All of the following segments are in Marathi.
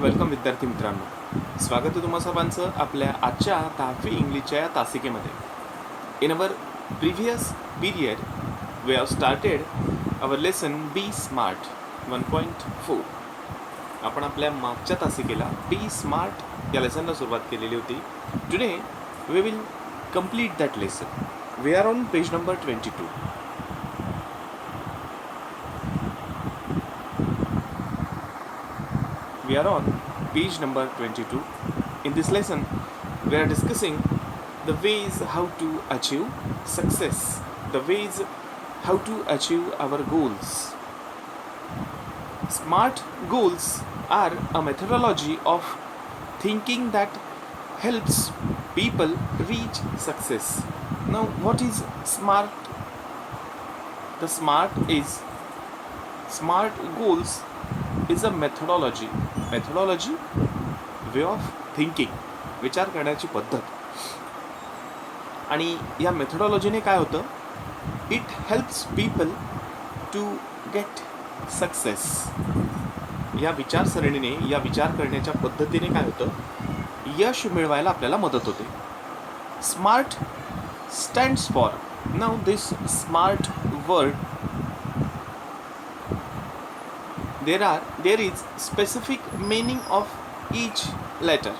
वेलकम विद्यार्थी मित्रांनो, स्वागत आहे तुम्हा सर्वांचं आपल्या आजच्या 10वी इंग्लिशच्या या तासिकेमध्ये. In our previous period we have started our lesson be smart 1.4. आपण आपल्या मागच्या तासिकेला बी स्मार्ट या लेसनला सुरुवात केलेली होती. Today we will complete that lesson. We are on page number 22. We are on page number 22. In this lesson, we are discussing the ways how to achieve success, the ways how to achieve our goals. Smart goals are a methodology of thinking that helps people reach success. Now, what is smart? The smart goals is a methodology way of thinking, विचार करण्याची पद्धत. आणि या मेथडॉलॉजीने काय होतं, it helps people to get success. या विचारसरणीने, या विचार करण्याच्या पद्धतीने काय होतं, यश मिळवायला आपल्याला मदत होते. Smart stands for, now this smart word, there is specific meaning of each letter.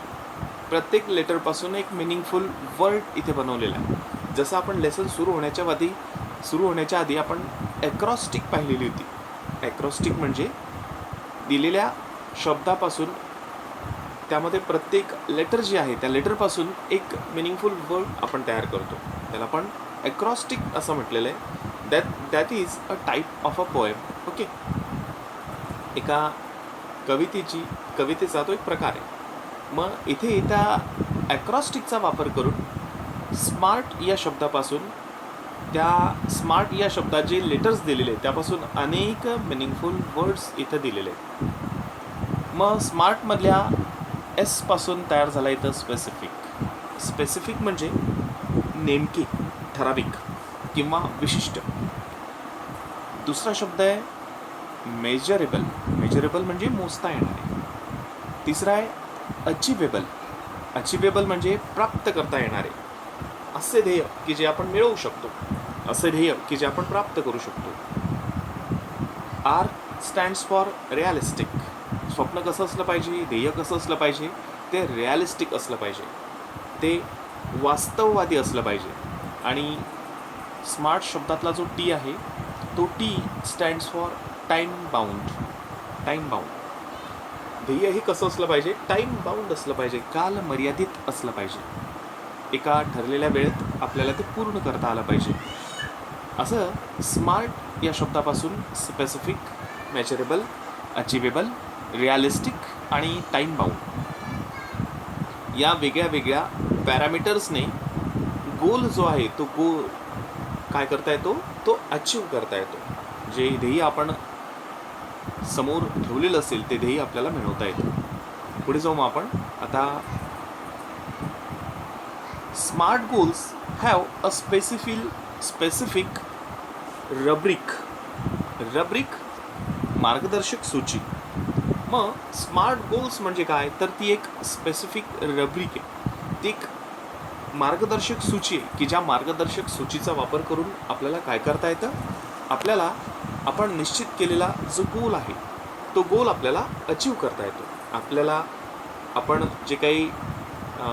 प्रत्येक लेटरपासून एक मिनिंगफुल वर्ड इथे बनवलेला आहे. जसं आपण लेसन सुरू होण्याच्या आधी आपण ॲक्रॉस्टिक पाहिलेली होती. ॲक्रॉस्टिक म्हणजे दिलेल्या शब्दापासून त्यामध्ये प्रत्येक लेटर जी आहे त्या लेटरपासून एक मिनिंगफुल वर्ड आपण तयार करतो. त्याला आपण ॲक्रॉस्टिक असं म्हटलेलं आहे. That is a type of a poem. Okay, एका कवितेचा तो एक प्रकार आहे. मग इथे त्या ॲक्रॉस्टिकचा वापर करून स्मार्ट या शब्दापासून, त्या स्मार्ट या शब्दात जे लेटर्स दिलेले आहेत त्यापासून अनेक मिनिंगफुल वर्ड्स इथं दिलेले आहेत. मग स्मार्टमधल्या एसपासून तयार झाला इथं स्पेसिफिक. स्पेसिफिक म्हणजे नेमके, ठराविक किंवा विशिष्ट. दुसरा शब्द आहे मेजरेबल. मेजरेबल म्हणजे मोजता येणारे. तिसरा आहे अचिवेबल. अचिवेबल म्हणजे प्राप्त करता येणारे. असे ध्येय की जे आपण मिळवू शकतो, असे ध्येय की जे आपण प्राप्त करू शकतो. R stands for realistic. स्वप्न कसं असलं पाहिजे, ध्येय कसं असलं पाहिजे, ते रिॲलिस्टिक असलं पाहिजे, ते वास्तववादी असलं पाहिजे. आणि स्मार्ट शब्दातला जो टी आहे तो T stands for time bound. Time bound. ध्येय हे कसं असलं पाहिजे, टाईम बाउंड असलं पाहिजे, काल मर्यादित असलं पाहिजे. एका ठरलेल्या वेळेत आपल्याला ते पूर्ण करता आलं पाहिजे. असं स्मार्ट या शब्दापासून स्पेसिफिक, मेजरेबल, अचिवेबल, रिॲलिस्टिक आणि टाईम बाउंड या वेगळ्या वेगळ्या पॅरामीटर्सने गोल जो आहे तो गोल काय करता येतो, तो अचीव करता येतो. जे ध्येय आपण समोर ठेवलेलं असेल ते ध्येय आपल्याला मिळवता येतं. पुढे जाऊ मग आपण आता. Smart goals have a specific rubric. Rubric मार्गदर्शक सूची. मग स्मार्ट गोल्स म्हणजे काय, तर ती एक स्पेसिफिक रब्रिक आहे, ती एक मार्गदर्शक सूची आहे की ज्या मार्गदर्शक सूचीचा वापर करून आपल्याला काय करता येतं, आपल्याला आपण निश्चित केलेला जो गोल आहे तो गोल आपल्याला अचीव करता येतो. आपल्याला आपण जे काही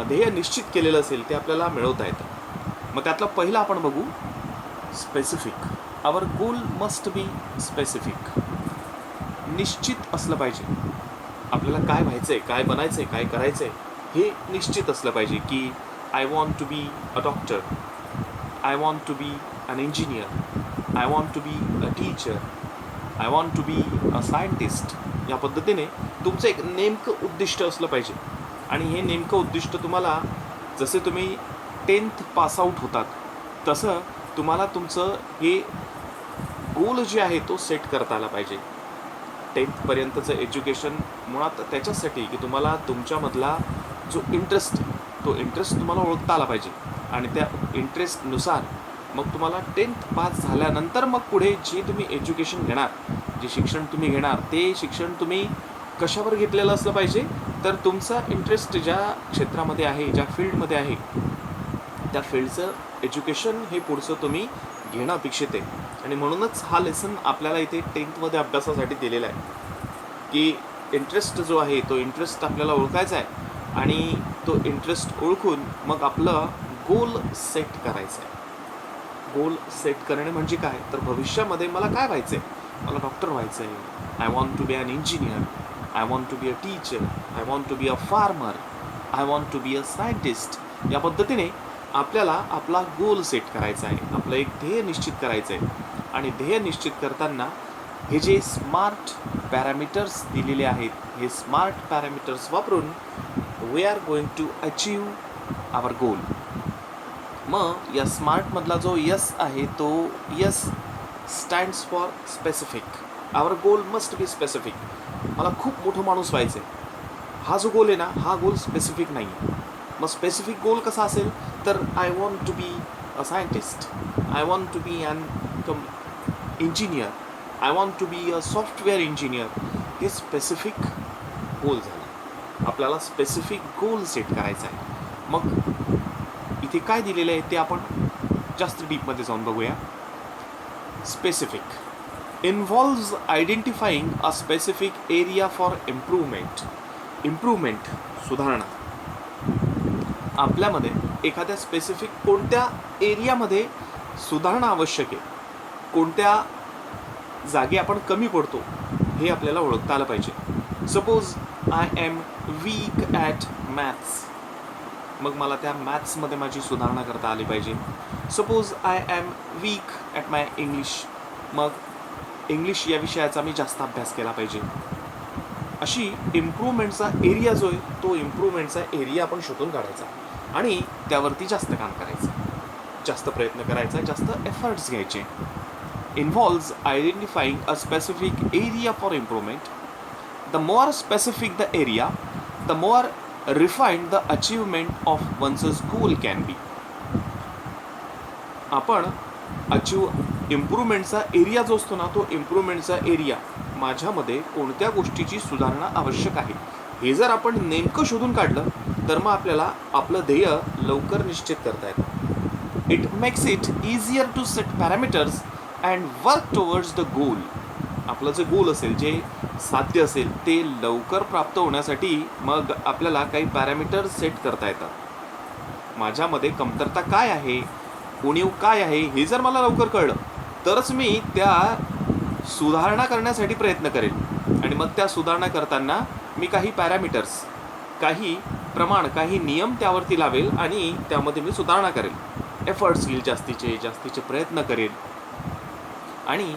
ध्येय निश्चित केलेलं असेल ते आपल्याला मिळवता येतं. मग त्यातला पहिला आपण बघू, specific. Our goal must be specific. निश्चित असलं पाहिजे. आपल्याला काय व्हायचं आहे, काय बनायचं आहे, काय करायचं आहे हे निश्चित असलं पाहिजे. की I want to be a doctor, I want to be an engineer, I want to be a teacher, I want to be a scientist. या पद्धतीने तुमचं एक नेमकं उद्दिष्ट असलं पाहिजे. आणि हे नेमकं उद्दिष्ट तुम्हाला, जसे तुम्ही 10th पास आऊट होतात तसं तुम्हाला तुमचं हे गोल जे आहे तो सेट करता आला पाहिजे. 10th पर्यंतचं एज्युकेशन मुळात त्याच्यासाठी की तुम्हाला तुमच्यामधला जो इंटरेस्ट, तो इंटरेस्ट तुम्हाला ओळखता आला पाहिजे. आणि त्या इंटरेस्टनुसार मग तुम्हाला 10th पास झाल्यानंतर मग पुढे जे तुम्ही एज्युकेशन घेणार, जे शिक्षण तुम्ही घेणार ते शिक्षण तुम्ही कशावर घेतलेलं असलं पाहिजे, तर तुमचा इंटरेस्ट ज्या क्षेत्रामध्ये आहे, ज्या फील्डमध्ये आहे, त्या फील्डचं एज्युकेशन हे पुढचं तुम्ही घेणं अपेक्षित आहे. आणि म्हणूनच हा लेसन आपल्याला इथे 10th अभ्यासासाठी दिलेला आहे की इंटरेस्ट जो आहे तो इंटरेस्ट आपल्याला ओळखायचा आहे आणि तो इंटरेस्ट ओळखून मग आपलं गोल सेट करायचं आहे. गोल सेट करणे म्हणजे काय, तर भविष्यामध्ये मला काय व्हायचं आहे, मला डॉक्टर व्हायचं आहे, I want to be an engineer, I want to be a teacher, I want to be a farmer, I want to be a scientist. या पद्धतीने आपल्याला आपला गोल सेट करायचा आहे, आपलं एक ध्येय निश्चित करायचं आहे. आणि ध्येय निश्चित करताना हे जे स्मार्ट पॅरामीटर्स दिलेले आहेत, हे स्मार्ट पॅरामीटर्स वापरून we are going to achieve our goal. मग या स्मार्टमधला जो यस आहे तो S stands for specific. Our goal must be specific. मला खूप मोठं माणूस व्हायचं आहे, हा जो गोल आहे ना, हा गोल स्पेसिफिक नाही आहे. मग स्पेसिफिक गोल कसा असेल, तर I want to be a scientist, I want to be an engineer, I want to be a software engineer. हे स्पेसिफिक गोल झाले. आपल्याला स्पेसिफिक गोल सेट करायचा आहे. मग इथे काय दिलेलं आहे ते आपण जास्त डीपमध्ये जाऊन बघूया. Specific involves identifying a specific area for improvement. Improvement सुधारणा. आपल्यामध्ये एखाद्या स्पेसिफिक कोणत्या एरियामध्ये सुधारणा आवश्यक आहे, कोणत्या जागी आपण कमी पडतो हे आपल्याला ओळखता आलं पाहिजे. Suppose I am weak at maths, मग मला त्या मॅथ्समध्ये माझी सुधारणा करता आली पाहिजे. Suppose I am weak at my English, मग इंग्लिश या विषयाचा मी जास्त अभ्यास केला पाहिजे. अशी इम्प्रूव्हमेंटचा एरिया जो आहे तो इम्प्रूव्हमेंटचा एरिया आपण शोधून काढायचा आणि त्यावरती जास्त काम करायचं, जास्त प्रयत्न करायचा, जास्त एफर्ट्स घ्यायचे. involves identifying a specific area for improvement. The more specific the area, the more refined the achievement of one's goal can be. आपण इम्प्रूव्हमेंटचा एरिया जो असतो ना, तो इम्प्रूव्हमेंटचा एरिया माझ्यामध्ये कोणत्या गोष्टीची सुधारणा आवश्यक आहे हे जर आपण नेमकं शोधून काढलं तर मग आपल्याला आपलं ध्येय लवकर निश्चित करता येतं. It makes it easier to set parameters and work towards the goal. आपलं जे गोल असेल, जे साध्य असेल, ते लवकर प्राप्त होण्यासाठी मग आपल्याला काही पॅरामीटर्स सेट करता येतात. माझ्यामध्ये कमतरता काय आहे, उणीव काय आहे हे जर मला लवकर कळलं तरच मी त्या सुधारणा करण्यासाठी प्रयत्न करेल. आणि मग त्या सुधारणा करताना मी काही पॅरामीटर्स, काही प्रमाण, काही नियम त्यावरती लावेल आणि त्यामध्ये मी सुधारणा करेल. एफर्ट्स घेईल, जास्तीचे प्रयत्न करेल आणि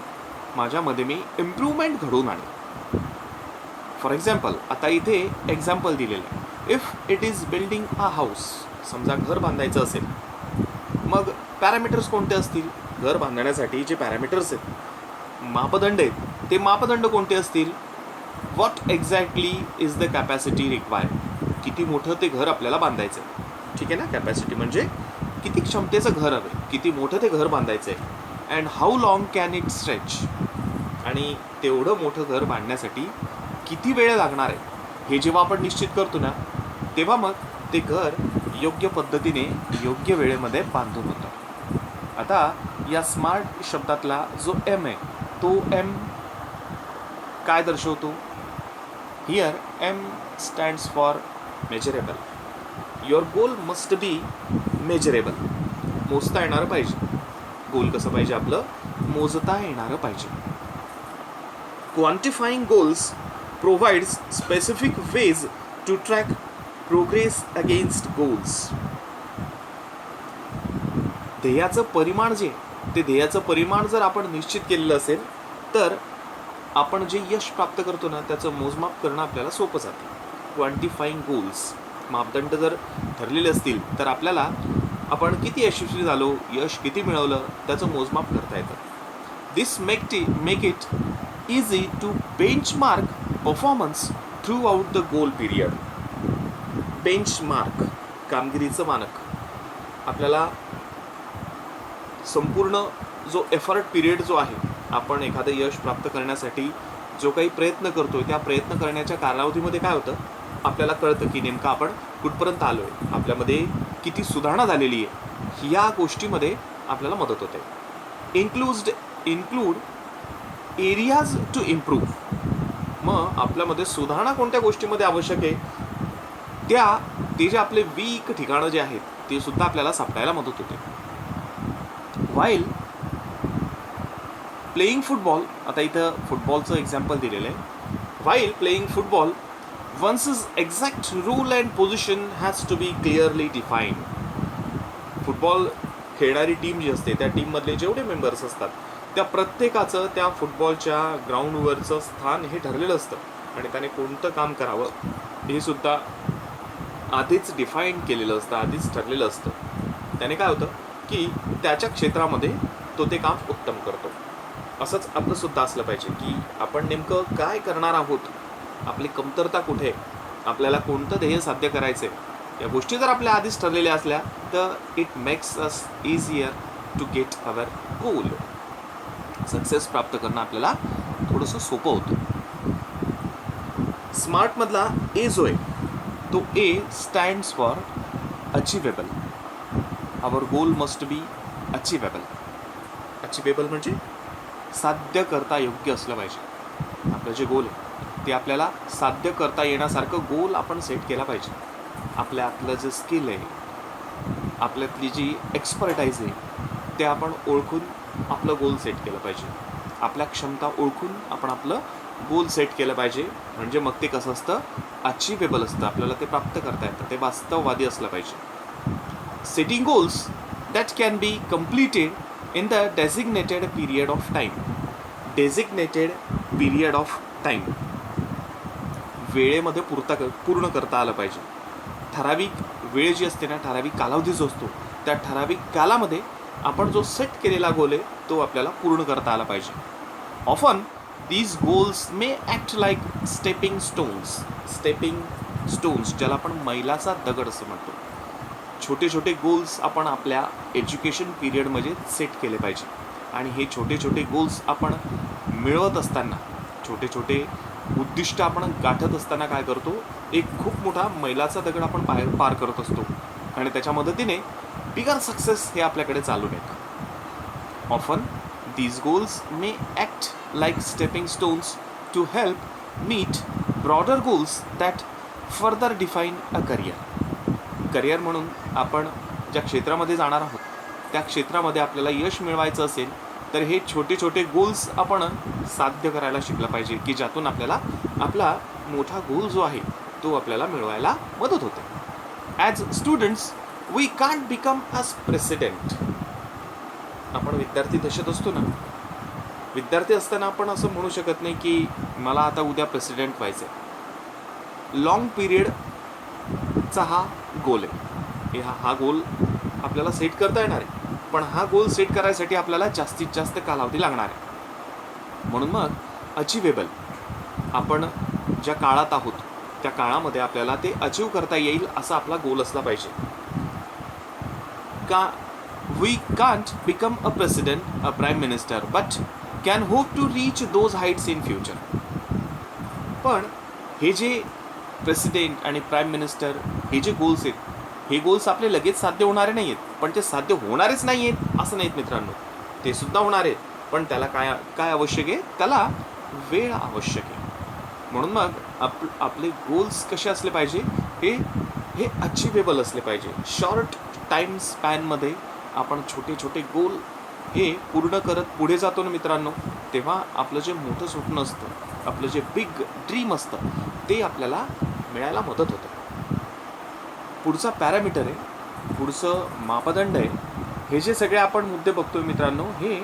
माझ्यामध्ये मी इम्प्रूव्हमेंट घडवून आणेल. फॉर एक्झाम्पल, आता इथे एक्झाम्पल दिलेलं आहे. If it is building a house, समजा घर बांधायचं असेल, मग पॅरामीटर्स कोणते असतील? घर बांधण्यासाठी जे पॅरामीटर्स आहेत, मापदंड आहेत, ते मापदंड कोणते असतील? What exactly is the capacity required. किती मोठं ते घर आपल्याला बांधायचं आहे, ठीक आहे ना. कॅपॅसिटी म्हणजे किती क्षमतेचं घर हवं, किती मोठं ते घर बांधायचं आहे. And how long can it stretch, आणि तेवढं मोठं घर बांधण्यासाठी किती वेळ लागणार आहे हे जेव्हा आपण निश्चित करतो ना, तेव्हा मग ते घर योग्य पद्धतीने योग्य वेळेमध्ये बांधून होतं. आता या स्मार्ट शब्दातला जो एम आहे तो एम काय दर्शवतो? Here M stands for measurable. Your goal must be measurable. मोजता येणारं पाहिजे. गोल कसं पाहिजे आपलं? मोजता येणारं पाहिजे. Quantifying goals provides specific ways to track progress against goals. ध्येयाचं परिमाण जे, ते ध्येयाचं परिमाण जर आपण निश्चित केलेलं असेल तर आपण जे यश प्राप्त करतो ना त्याचं मोजमाप करणं आपल्याला सोपं जातं. क्वांटिफाईंग गोल्स, मापदंड जर ठरलेले असतील तर आपल्याला आपण किती यशस्वी झालो, यश किती मिळवलं त्याचं मोजमाप करता येतं. This make it easy to benchmark performance throughout the goal period. Benchmark, कामगिरीचं मानक. आपल्याला संपूर्ण जो एफर्ट पिरियड जो आहे, आपण एखादं यश प्राप्त करण्यासाठी जो काही प्रयत्न करतोय त्या प्रयत्न करण्याच्या कालावधीमध्ये काय होतं, आपल्याला कळतं की नेमकं आपण कुठपर्यंत आलो आहे, आपल्यामध्ये किती सुधारणा झालेली आहे, या गोष्टीमध्ये आपल्याला मदत होते. Include areas to improve. मग आपल्यामध्ये सुधारणा कोणत्या गोष्टीमध्ये आवश्यक आहे, ते जे आपले वीक ठिकाणं जे आहेत ते सुद्धा आपल्याला सापडायला मदत होते. वाईल प्लेईंग फुटबॉल, आता इथं फुटबॉलचं एक्झाम्पल दिलेलं आहे. While playing football, one's exact rule and position has to be clearly defined. Football खेळणारी टीम जी असते त्या टीममधले जेवढे मेंबर्स असतात त्या प्रत्येकाचं त्या फुटबॉलच्या ग्राउंडवरचं स्थान हे ठरलेलं असतं आणि त्याने कोणतं काम करावं हे सुद्धा आधीच डिफाईन केलेलं असतं, आधीच ठरलेलं असतं. त्याने काय होतं की त्याच्या क्षेत्रामध्ये तो ते काम उत्तम करतो. असंच आपलं सुद्धा असलं पाहिजे की आपण नेमकं काय करणार आहोत, आपली कमतरता कुठे, आपल्याला कोणतं ध्येय साध्य करायचं आहे, या गोष्टी जर आपल्या आधीच ठरलेल्या असल्या तर it makes us easier to get our goal. Success प्राप्त करणं आपल्याला थोडंसं सोपं होतं. स्मार्टमधला ए जो आहे तो A stands for achievable. Our goal must be achievable. Achievable म्हणजे साध्य करता योग्य असलं पाहिजे. आपलं जे गोल आहे ते आपल्याला साध्य करता येण्यासारखं गोल आपण सेट केला पाहिजे. आपलं जे स्किल आहे, आपल्यातली जी एक्सपर्टाईज आहे ते आपण ओळखून आपलं गोल सेट केलं पाहिजे. आपल्या क्षमता ओळखून आपण आपलं गोल सेट केलं पाहिजे. म्हणजे मग ते कसं असतं, अचिवेबल असतं, आपल्याला ते प्राप्त करता येतं, ते वास्तववादी असलं पाहिजे. Setting goals that can be completed in the designated period of time. Designated period of time, वेळेमध्ये पूर्ण करता आलं पाहिजे. ठराविक वेळ जी असते ना, ठराविक कालावधी जो असतो त्या ठराविक कालामध्ये आपण जो सेट केलेला गोल आहे तो आपल्याला पूर्ण करता आला पाहिजे. Often these goals may act like stepping stones, ज्याला आपण मैलाचा दगड असं म्हणतो. छोटे छोटे गोल्स आपण आपल्या एज्युकेशन पिरियडमध्ये सेट केले पाहिजे. आणि हे छोटे छोटे गोल्स आपण मिळवत असताना, छोटे छोटे उद्दिष्ट आपण गाठत असताना काय करतो, एक खूप मोठा मैलाचा दगड आपण पार करत असतो आणि त्याच्या मदतीने बिगर सक्सेस हे आपल्याकडे चालून येतं. Often these goals may act like stepping stones to help meet broader goals that further define a career. म्हणून आपण ज्या क्षेत्रामध्ये जाणार आहोत त्या क्षेत्रामध्ये आपल्याला यश मिळवायचं असेल तर हे छोटे छोटे गोल्स आपण साध्य करायला शिकलं पाहिजे की ज्यातून आपल्याला आपला मोठा गोल जो आहे तो आपल्याला मिळवायला मदत होते. As students we can't become as president. आपण विद्यार्थी दशेत असतो ना, विद्यार्थी असताना आपण असं म्हणू शकत नाही की मला आता उद्या प्रेसिडेंट व्हायचं आहे. लॉंग पिरियडचा हा गोल आहे. हा गोल आपल्याला सेट करता येणार आहे, पण हा गोल सेट करायसाठी आपल्याला जास्तीत जास्त कालावधी लागणार आहे. म्हणून मग अचिवेबल, आपण ज्या काळात आहोत त्या काळामध्ये आपल्याला ते अचीव करता येईल असा आपला गोल असला पाहिजे. का we can't become a president, a prime minister, but can hope to reach those heights in future. पण हे जे प्रेसिडेंट आणि प्राईम मिनिस्टर हे जे गोल्स आहेत, हे गोल्स आपले लगेच साध्य होणारे नाही आहेत. पण ते साध्य होणारेच नाही आहेत असं नाहीत मित्रांनो, ते सुद्धा होणार आहेत. पण त्याला काय आवश्यक आहे, त्याला वेळ आवश्यक आहे. म्हणून मग आपले गोल्स कसे असले पाहिजे, हे अचिवेबल असले पाहिजे. शॉर्ट टाईम स्पॅनमध्ये आपण छोटे छोटे गोल हे पूर्ण करत पुढे जातो ना मित्रांनो, तेव्हा आपलं जे मोठं स्वप्न असतं, आपलं जे बिग ड्रीम असतं ते आपल्याला मिळायला मदत होतं. पुढचा पॅरामीटर आहे, पुढचं मापदंड आहे. हे जे सगळे आपण मुद्दे बघतोय मित्रांनो, हे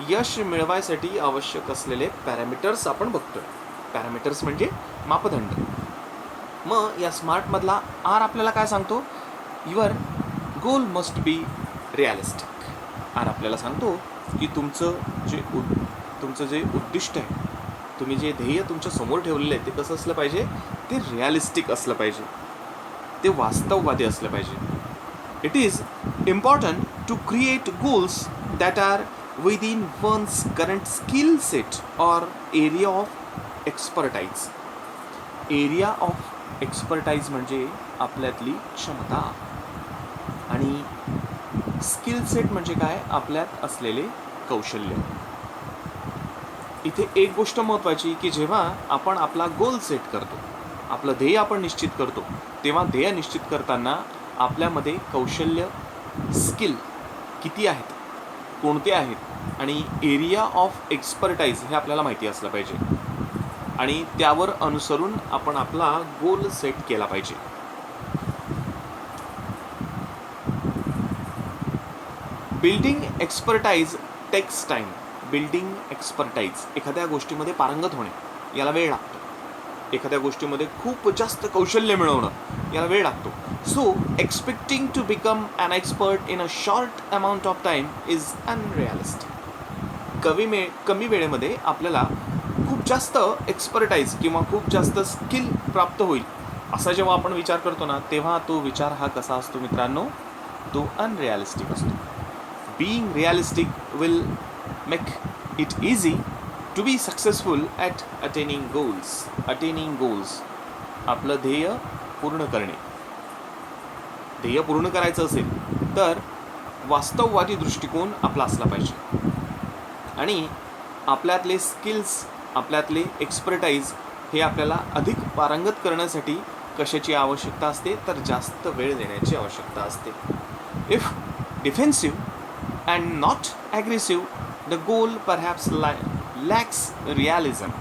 यश मिळवायसाठी आवश्यक असलेले पॅरामीटर्स आपण बघतोय. पॅरामीटर्स म्हणजे मापदंड. मग या स्मार्टमधला आर आपल्याला काय सांगतो, your goal must be realistic. R आपल्याला सांगतो की तुमचं जे उद्दिष्ट आहे, तुम्ही जे ध्येय तुमच्या समोर ठेवलेलं आहे ते कसं असलं पाहिजे, ते रिॲलिस्टिक असलं पाहिजे, ते वास्तववादी असलं पाहिजे. It is important to create goals that are within one's current skill set or area of expertise. Area of expertise म्हणजे आपल्यातली क्षमता, आणि स्किल सेट म्हणजे काय, आपल्यात असलेले कौशल्य. इथे एक गोष्ट महत्त्वाची की जेव्हा आपण आपला गोल सेट करतो, आपलं ध्येय आपण निश्चित करतो, तेव्हा ध्येय निश्चित करताना आपल्यामध्ये कौशल्य, स्किल किती आहेत, कोणते आहेत, आणि एरिया ऑफ एक्सपर्टाईज हे आपल्याला माहिती असलं पाहिजे, आणि त्यावर अनुसरून आपण आपला गोल सेट केला पाहिजे. Building expertise takes time. Building expertise, एखाद्या गोष्टीमध्ये पारंगत होणे, याला वेळ लागतो. एखाद्या गोष्टीमध्ये खूप जास्त कौशल्य मिळवणं, याला वेळ लागतो. So expecting to become an expert in a short amount of time is unrealistic. कमी वेळेमध्ये आपल्याला खूप जास्त एक्सपर्टाईज किंवा खूप जास्त स्किल प्राप्त होईल असा जेव्हा आपण विचार करतो ना, तेव्हा तो विचार हा कसा असतो मित्रांनो, तो अनरिअलिस्टिक असतो. Being realistic will make it easy to be successful at attaining goals. Attaining goals. आपलं ध्येय पूर्ण करणे. ध्येय पूर्ण करायचं असेल तर वास्तववादी दृष्टिकोन आपला असला पाहिजे, आणि आपल्यातले स्किल्स, आपल्यातले एक्सपर्टाईज हे आपल्याला अधिक पारंगत करण्यासाठी कशाची आवश्यकता असते, तर जास्त वेळ देण्याची आवश्यकता असते. If defensive and not aggressive, the goal perhaps lacks realism.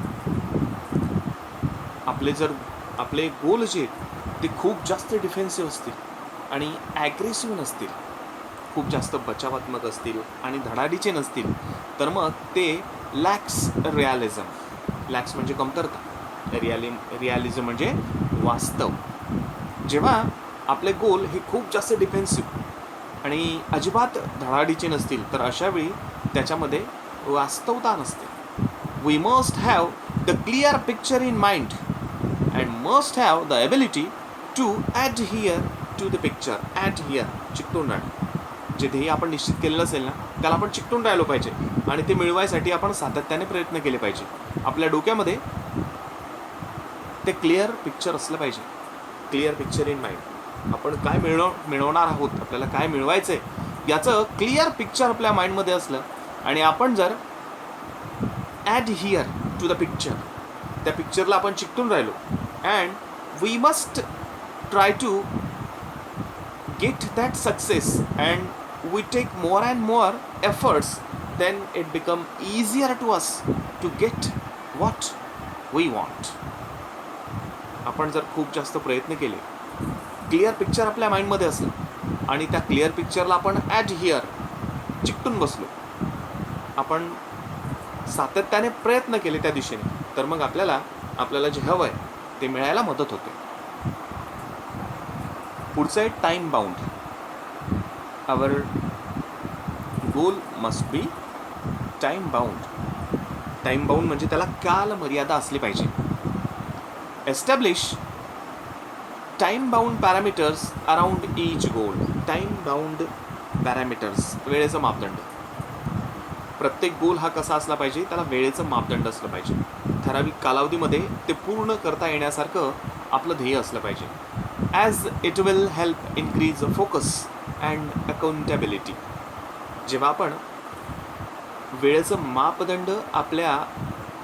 आपले गोल जे ते खूप जास्त डिफेन्सिव्ह असतील आणि ॲग्रेसिव्ह नसतील, खूप जास्त बचावात्मक असतील आणि धडाडीचे नसतील, तर मग ते लॅक्स रिॲलिझम. लॅक्स म्हणजे कमतरता, रिॲलिझम म्हणजे वास्तव. जेव्हा आपले गोल हे खूप जास्त डिफेन्सिव्ह आणि अजिबात धडाडीचे नसतील, तर अशावेळी त्याच्यामध्ये वास्तवता नसते. We must have the clear picture in mind and must have the ability to adhere to the picture. Adhere, चिकटून राहणं. जे ध्येय आपण निश्चित केलेलं असेल ना, त्याला आपण चिकटून राहिलो पाहिजे, आणि ते मिळवायसाठी आपण सातत्याने प्रयत्न केले पाहिजे. आपल्या डोक्यामध्ये ते क्लिअर पिक्चर असलं पाहिजे. Clear picture in mind. आपण काय मिळवणार आहोत, आपल्याला काय मिळवायचं आहे याचं क्लिअर पिक्चर आपल्या माइंडमध्ये असलं, आणि आपण जर ॲडहिअर टू द पिक्चर, त्या पिक्चरला आपण चिकटून राहिलो, and we must try to get that success and we take more and more efforts, then it become easier to us to get what we want. आपण जर खूप जास्त प्रयत्न केले, क्लिअर पिक्चर आपल्या माइंडमध्ये असलं, आणि त्या क्लिअर पिक्चरला आपण ॲडहिअर, चिकटून बसलो, आपण सातत्याने प्रयत्न केले त्या दिशेने, तर मग आपल्याला जे हवं आहे ते मिळायला मदत होते. पुढचं आहे time bound. Our goal must be time bound. Time bound म्हणजे त्याला काल मर्यादा असली पाहिजे. Establish time bound parameters around each goal. Time bound parameters, वेळेचं मापदंड. प्रत्येक गोल हा कसा असला पाहिजे, त्याला वेळेचं मापदंड असलं पाहिजे. ठराविक कालावधीमध्ये ते पूर्ण करता येण्यासारखं आपलं ध्येय असलं पाहिजे. As it will help increase focus and accountability. जेव्हा आपण वेळेचं मापदंड आपल्या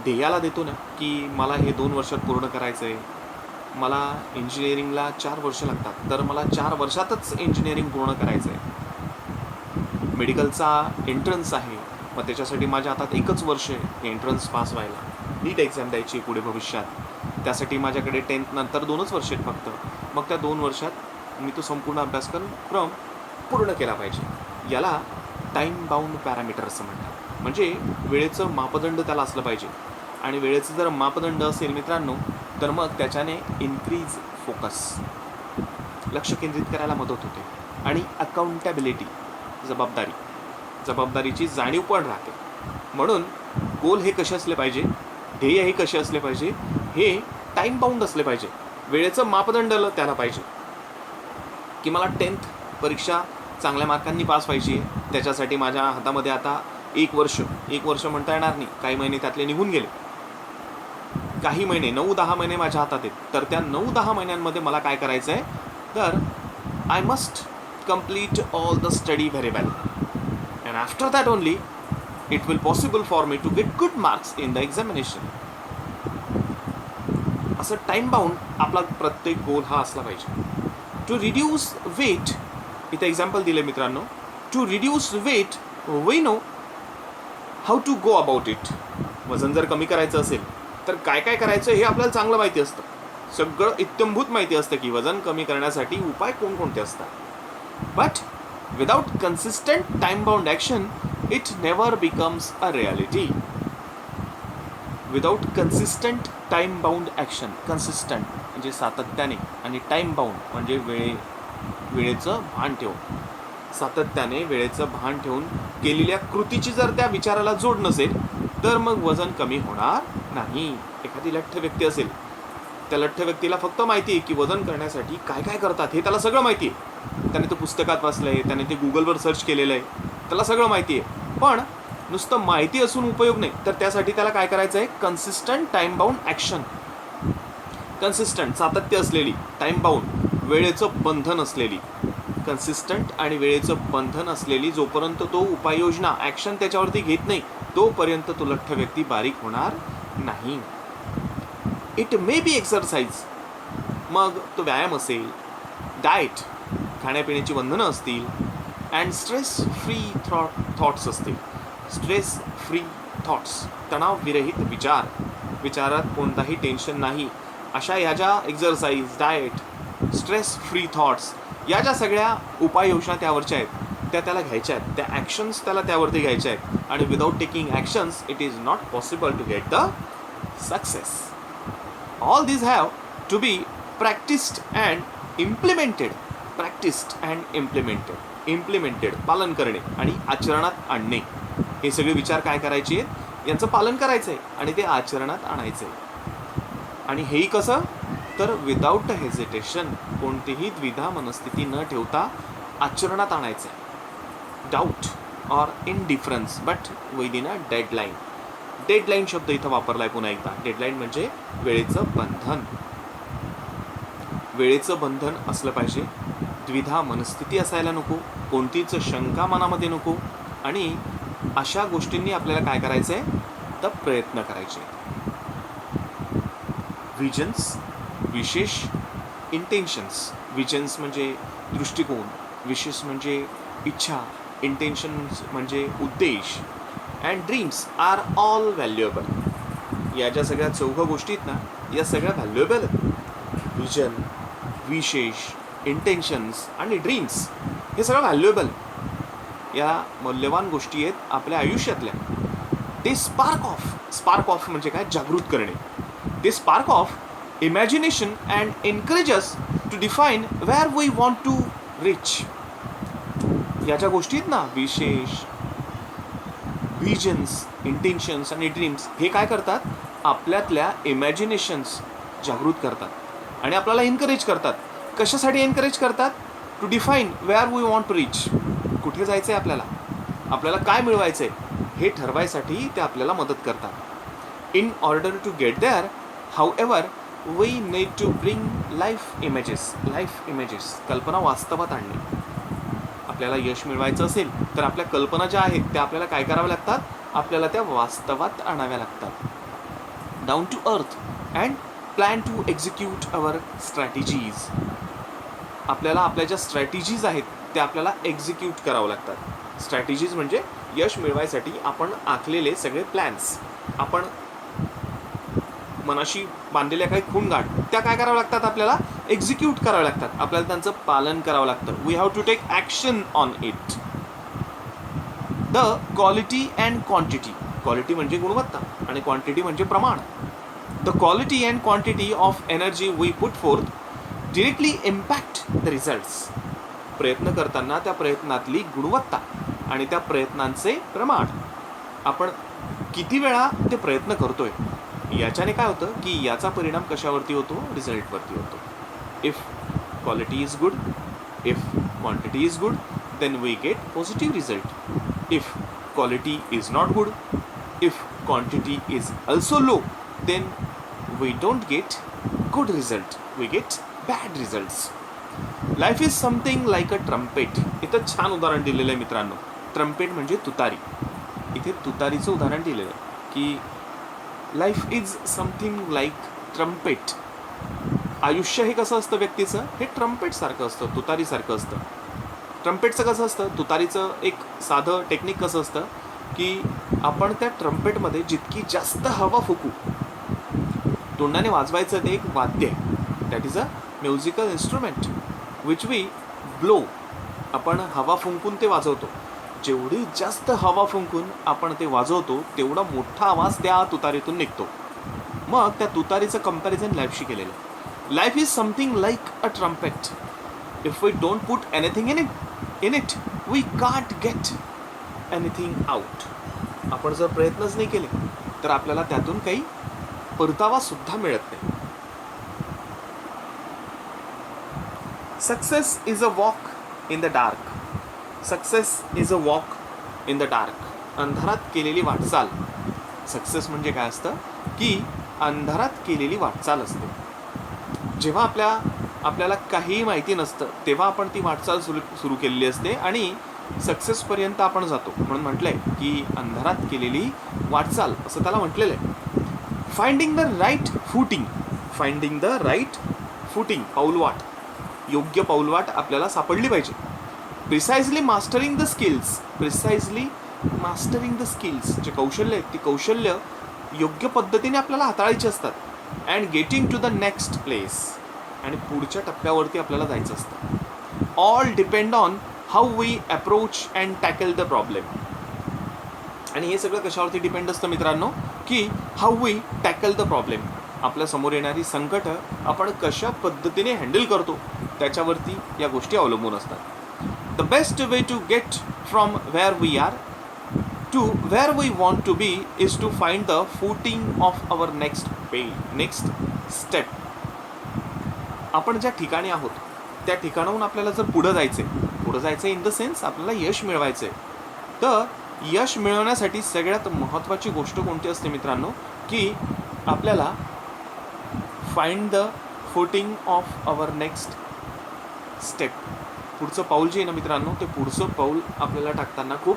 ध्येयाला देतो ना, की मला हे 2 वर्षात पूर्ण करायचं आहे, मला इंजिनिअरिंगला 4 वर्ष लागतात, तर मला 4 वर्षातच इंजिनिअरिंग पूर्ण करायचं आहे. मेडिकलचा एंट्रन्स आहे, मग त्याच्यासाठी माझ्या हातात 1च वर्ष आहे एंट्रन्स पास व्हायला. नीट एक्झाम द्यायची पुढे भविष्यात, त्यासाठी माझ्याकडे 10th नंतर 2च वर्ष आहेत फक्त. मग त्या 2 वर्षात मी तो संपूर्ण अभ्यासक्रम पूर्ण केला पाहिजे. याला टाईम बाउंड पॅरामीटर असं म्हणतात. म्हणजे वेळेचं मापदंड त्याला असलं पाहिजे, आणि वेळेचं जर मापदंड असेल मित्रांनो, तर मग त्याच्याने इन्क्रीज फोकस, लक्ष केंद्रित करायला मदत होते, आणि अकाउंटेबिलिटी, जबाबदारीची जाणीव पण राहते. म्हणून गोल हे कसे असले पाहिजे, ध्येय हे कसे असले पाहिजे, हे टाईम बाउंड असले पाहिजे. वेळेचं मापदंड त्याला पाहिजे, की मला 10th परीक्षा चांगल्या मार्कांनी पास व्हायची आहे, त्याच्यासाठी माझ्या हातामध्ये आता 1 वर्ष म्हणता येणार नाही, काही महिने त्यातले निघून गेले. काही महिने 9-10 महिने माझ्या हातात आहेत, तर त्या 9-10 महिन्यांमध्ये मला काय करायचं आहे, तर I must complete all the study very well, and after that only it will possible for me to get good marks in the examination. असं टाइम बाउंड आपला प्रत्येक गोल हा असला पाहिजे. टू रिड्यूस वेट, इथे एक्झाम्पल दिले मित्रांनो, to reduce weight we know how to go about it. वजन जर कमी करायचं असेल तर काय काय करायचं हे आपल्याला चांगलं माहिती असतं, सगळं इत्थंभूत माहिती असतं की वजन कमी करण्यासाठी उपाय कोणकोणते असतात. But without consistent time-bound action, it never becomes a reality. Without consistent time-bound action, consistent म्हणजे सातत्याने, आणि time-bound म्हणजे वेळेचं भान ठेवून, सातत्याने वेळेचं भान ठेवून केलेल्या कृतीची जर त्या विचाराला जोड नसेल तर मग वजन कमी होणार नाही. एखादी लठ्ठ व्यक्ती असेल, त्या लठ्ठ व्यक्तीला फक्त माहिती आहे की वजन करण्यासाठी काय काय करतात हे त्याला सगळं माहिती आहे, त्याने ते पुस्तकात वाचलं आहे, त्याने ते गुगलवर सर्च केलेलं आहे, त्याला सगळं माहिती आहे. पण नुसतं माहिती असून उपयोग नाही, तर त्यासाठी त्याला काय करायचं आहे, consistent time bound action. Consistent, सातत्य असलेली, टाइम बाउंड, वेळेचं बंधन असलेली, कन्सिस्टंट आणि वेळेचं बंधन असलेली जोपर्यंत तो उपाययोजना ॲक्शन त्याच्यावरती घेत नाही तोपर्यंत तो लठ्ठ व्यक्ती बारीक होणार नाही. इट मे बी एक्सरसाइज, मग तो व्यायाम असेल, डाएट, खाण्यापिण्याची बंधनं असतील, अँड स्ट्रेस फ्री थॉट्स असतील. स्ट्रेस फ्री थॉट्स, तणावविरहित विचार, विचारात कोणताही टेन्शन नाही, अशा या ज्या exercise, diet, stress free thoughts, या ज्या सगळ्या उपाययोजना त्यावरच्या आहेत त्या त्याला घ्यायच्या आहेत, त्या ॲक्शन्स त्याला त्यावरती घ्यायच्या आहेत. आणि without taking actions it is not possible to get the success. All these have to be practiced and implemented. Practiced and implemented. पालन करणे आणि आचरणात आणणे. हे सगळे विचार काय करायचे आहेत, यांचं पालन करायचं आहे आणि ते आचरणात आणायचं आहे. आणि हेही कसं, तर विदाउट हेजिटेशन, कोणतीही द्विधा मनस्थिती न ठेवता आचरणात आणायचं आहे. Doubt or indifference but within a deadline. Deadline शब्द इथं वापरला आहे पुन्हा एकदा. डेडलाईन म्हणजे वेळेचं बंधन. वेळेचं बंधन असलं पाहिजे, द्विधा मनस्थिती असायला नको, कोणतीच शंका मनामध्ये नको, आणि अशा गोष्टींनी आपल्याला काय करायचं आहे, तर प्रयत्न करायचे. विजन्स, विशेष, इंटेन्शन्स. विजन्स म्हणजे दृष्टिकोन, विशेष म्हणजे इच्छा, इंटेन्शन्स म्हणजे उद्देश, and dreams are all valuable. या ज्या सगळ्या चौघ गोष्टी आहेत ना, या सगळ्या व्हॅल्युएबल आहेत. विजन, विशेष, इंटेन्शन्स आणि ड्रीम्स हे सगळं व्हॅल्युएबल, या मौल्यवान गोष्टी आहेत आपल्या आयुष्यातल्या. ते स्पार्क ऑफ म्हणजे काय, जागृत करणे. ते spark of imagination and encourage us to define where we want to reach. या ज्या गोष्टी आहेत ना, विशेष, विजन्स, इंटेन्शन्स आणि ड्रीम्स, हे काय करतात, आपल्यातल्या इमॅजिनेशन्स जागृत करतात आणि आपल्याला एनकरेज करतात. कशासाठी एनकरेज करतात, to define where we want to reach. कुठे जायचं आहे आपल्याला, आपल्याला काय मिळवायचं आहे हे ठरवायसाठी ते आपल्याला मदत करतात. In order to get there however we need to bring life images, कल्पना वास्तवात आणणे. आपल्याला यश मिळवायचं असेल तर आपल्या कल्पना ज्या आहेत त्या आपल्याला काय कराव्या लागतात, आपल्याला त्या वास्तवात आणाव्या लागतात. Down to earth and plan to execute our strategies. आपल्याला आपल्या ज्या स्ट्रॅटेजीज आहेत त्या आपल्याला एक्झिक्यूट करावं लागतात. स्ट्रॅटेजीज म्हणजे यश मिळवायसाठी आपण आखलेले सगळे प्लॅन्स, आपण मनाशी बांधलेल्या काही खूणगाठ, त्या काय कराव्या लागतात, आपल्याला एक्झिक्यूट कराव्या लागतात, आपल्याला त्यांचं पालन करावं लागतं. We have to take action on it. The quality and quantity. Quality म्हणजे गुणवत्ता आणि क्वांटिटी म्हणजे प्रमाण. The quality and quantity of energy we put forth directly impact the results. प्रयत्न करताना त्या प्रयत्नातली गुणवत्ता आणि त्या प्रयत्नांचे प्रमाण, आपण किती वेळा ते प्रयत्न करतोय, याच्याने काय होतं की याचा परिणाम कशावरती होतो, रिझल्टवरती होतो. If quality is good, if quantity is good, then we get positive result. If quality is not good, if quantity is also low, then we don't get good result, we get bad results. Life is something like a trumpet. इथं छान उदाहरण दिलेलं आहे मित्रांनो. ट्रम्पेट म्हणजे तुतारी. इथे तुतारीचं उदाहरण दिलेलं आहे की life is something like trumpet. आयुष्य हे कसं असतं व्यक्तीचं, हे ट्रम्पेटसारखं असतं, तुतारीसारखं असतं. ट्रम्पेटचं कसं असतं, तुतारीचं एक साधं टेक्निक कसं असतं की आपण त्या ट्रम्पेटमध्ये जितकी जास्त हवा फुकू, तोंडाने वाजवायचं ते एक वाद्य आहे. That is a musical instrument which we blow. आपण हवा फुंकून ते वाजवतो. जेवढी जास्त हवा फुंकून आपण ते वाजवतो तेवढा मोठा आवाज त्या तुतारीतून निघतो. मग त्या तुतारीचं कंपॅरिझन लाईफशी केलेलं आहे. Life is something like a trumpet. If we don't put anything in it we can't get anything out. आपण जर प्रयत्नच नाही केले तर आपल्याला त्यातून काही परतावा सुद्धा मिळत नाही. Success is a walk in the dark. Success is a walk in the dark. अंधारात केलेली वाटचाल. सक्सेस म्हणजे काय असतं की अंधारात केलेली वाटचाल असते. जेव्हा आपल्याला काहीही माहिती नसतं तेव्हा आपण ती वाटचाल सुरू केलेली असते आणि सक्सेसपर्यंत आपण जातो. म्हणून म्हटलंय की अंधारात केलेली वाटचाल असं त्याला म्हटलेलं आहे. Finding the right footing. Finding the right footing. पाऊलवाट. योग्य पाऊलवाट आपल्याला सापडली पाहिजे. Precisely mastering the skills. Precisely mastering the skills. जे कौशल्य आहेत ती कौशल्य योग्य पद्धतीने आपल्याला हाताळायची असतात. And getting to the next place. आणि पुढच्या टप्प्यावरती आपल्याला जायचं असतं. All depend on how we approach and tackle the problem. आणि हे सगळं कशावरती डिपेंड असतं मित्रांनो की how we tackle the problem. आपल्या समोर येणारी संकट आपण कशा पद्धतीने हँडल करतो त्याच्यावरती या गोष्टी अवलंबून असतात. The best way to get from where we are to where we want to be is to find the footing of our next step. आपण ज्या ठिकाणी आहोत त्या ठिकाणाहून आपल्याला जर पुढं जायचं इन द सेन्स आपल्याला यश मिळवायचं आहे, तर यश मिळवण्यासाठी सगळ्यात महत्त्वाची गोष्ट कोणती असते मित्रांनो की आपल्याला find the footing of our next step. पुढचं पाऊल जे आहे ना मित्रांनो, ते पुढचं पाऊल आपल्याला टाकताना खूप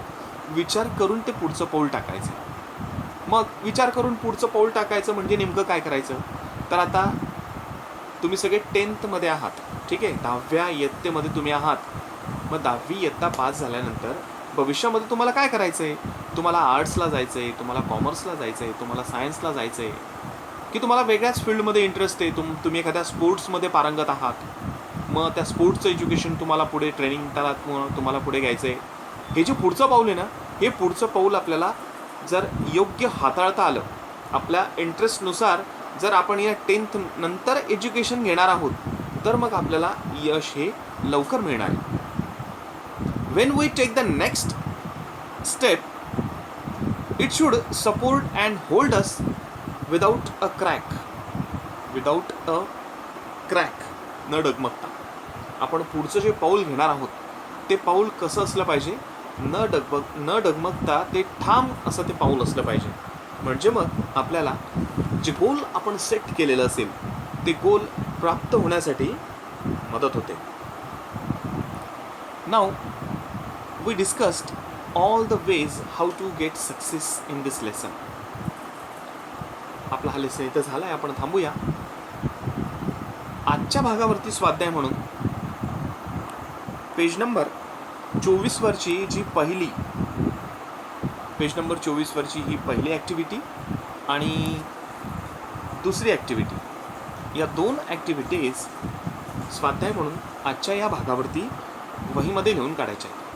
विचार करून ते पुढचं पाऊल टाकायचं. मग विचार करून पुढचं पाऊल टाकायचं म्हणजे नेमकं काय करायचं, तर आता तुम्ही सगळे 10th मध्ये आहात, ठीक आहे, 10व्या इयत्तेमध्ये तुम्ही आहात. मग 10वी इयत्ता पास झाल्यानंतर भविष्यामध्ये तुम्हाला काय करायचं आहे, तुम्हाला आर्ट्सला जायचं आहे, तुम्हाला कॉमर्सला जायचं आहे, तुम्हाला सायन्सला जायचं आहे, की तुम्हाला वेगळ्याच फील्डमध्ये इंटरेस्ट आहे, तुम्ही एखाद्या स्पोर्ट्समध्ये पारंगत आहात. मग त्या स्पोर्ट्सचं एज्युकेशन तुम्हाला पुढे ट्रेनिंग तुम्हाला पुढे घ्यायचं आहे. हे जे पुढचं पाऊल आहे ना, हे पुढचं पाऊल आपल्याला जर योग्य हाताळता आलं, आपल्या इंटरेस्टनुसार जर आपण या 10th नंतर एज्युकेशन घेणार आहोत, तर मग आपल्याला यश हे लवकर मिळणार आहे. When we take the next step, it should support and hold us without a crack. Without a crack. न डगमगता. आपण पुढचं जे पाऊल घेणार आहोत ते पाऊल कसं असलं पाहिजे, न डगमगता ते ठाम असं ते पाऊल असलं पाहिजे. म्हणजे मग आपल्याला जे गोल आपण सेट केलेलं असेल ते गोल प्राप्त होण्यासाठी मदत होते. नाव we discussed all the ways how to get success in this lesson. आपला हा लेसन इथं झाला आहे, आपण थांबूया. आजच्या भागावरती स्वाध्याय म्हणून पेज नंबर 24 वरची जी पहिली ॲक्टिव्हिटी आणि दुसरी ॲक्टिव्हिटी, या 2 ॲक्टिव्हिटीज स्वाध्याय म्हणून आजच्या या भागावरती वहीमध्ये लिहून काढायच्या आहेत.